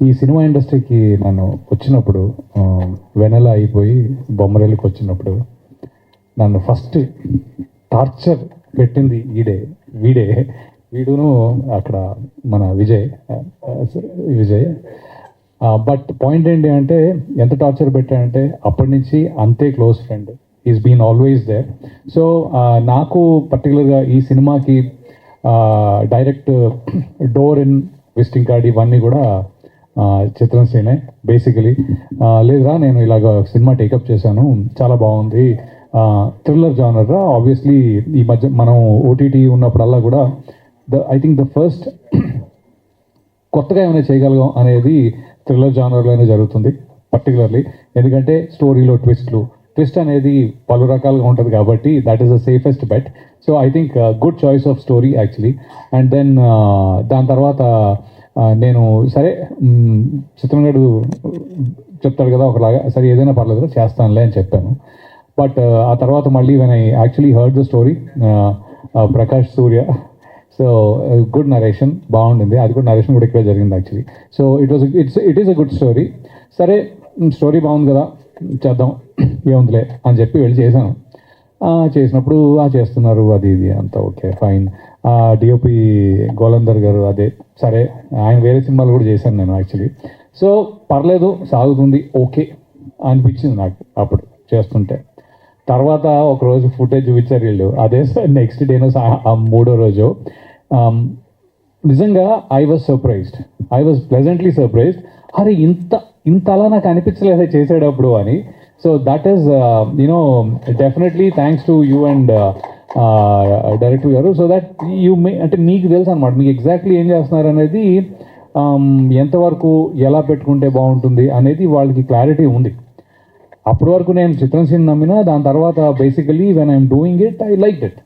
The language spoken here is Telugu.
ఈ సినిమా ఇండస్ట్రీకి నన్ను వచ్చినప్పుడు వెనెల అయిపోయి బొమ్మరేళ్ళకి వచ్చినప్పుడు నన్ను ఫస్ట్ టార్చర్ పెట్టింది వీడును అక్కడ మన విజయ్. బట్ పాయింట్ ఏంటి అంటే ఎంత టార్చర్ పెట్టాడంటే అప్పటి నుంచి అంతే close friend. Is been always there. So నాకు పర్టికులర్గా ఈ సినిమాకి direct door in visiting card ఇవన్నీ కూడా చిత్రసీనే బేసికలీ. లేదురా నేను ఇలాగ సినిమా టేకప్ చేశాను, చాలా బాగుంది, థ్రిల్లర్ జానర్. ఆబ్వియస్లీ ఈ మధ్య మనం ఓటీటీ ఉన్నప్పుడల్లా కూడా ఐ థింక్ ద ఫస్ట్ కొత్తగా ఏమైనా చేయగలగాం అనేది థ్రిల్లర్ జానర్లోనే జరుగుతుంది పర్టికులర్లీ. ఎందుకంటే స్టోరీలో ట్విస్ట్ అనేది పలు రకాలుగా ఉంటుంది కాబట్టి that is the safest bet. So I think good choice of story actually. And then దాని తర్వాత నేను సరే చిత్రంగడు చెప్తాడు కదా ఒకలాగా, సరే ఏదైనా పర్లేదు చేస్తానులే అని చెప్పాను. బట్ ఆ తర్వాత మళ్ళీ when I actually heard the story, Prakash Surya, so good narration బాగుండింది. అది కూడా నరేషన్ కూడా ఇక్కడ జరిగింది actually. So it is a good story. సరే స్టోరీ బాగుంది కదా చేద్దాం ఏముందిలే అని చెప్పి వెళ్ళి చేశాను. చేసినప్పుడు చేస్తున్నారు అది ఇది అంతా ఓకే ఫైన్. డిఓపి గోలందర్ గారు అదే సరే, ఆయన వేరే సినిమాలు కూడా చేశాను నేను యాక్చువల్లీ. సో పర్లేదు సాగుతుంది ఓకే అనిపించింది నాకు అప్పుడు చేస్తుంటే. తర్వాత ఒకరోజు ఫుటేజ్ చూపించారు వీళ్ళు, అదే నెక్స్ట్ డేనో మూడో రోజు నిజంగా ఐ వాజ్ ప్లెజెంట్లీ సర్ప్రైజ్డ్. అరే ఇంత అలా నాకు అనిపించలేదు చేసేటప్పుడు అని. So that is definitely thanks to you and director గారు. సో దట్ యూ అంటే మీకు తెలుసు అనమాట, మీకు ఎగ్జాక్ట్లీ ఏం చేస్తున్నారు అనేది, ఎంతవరకు ఎలా పెట్టుకుంటే బాగుంటుంది అనేది వాళ్ళకి క్లారిటీ ఉంది. అప్పటి వరకు నేను చిత్రం సీన్ నమ్మినా, దాని తర్వాత basically when I'm doing it I like it.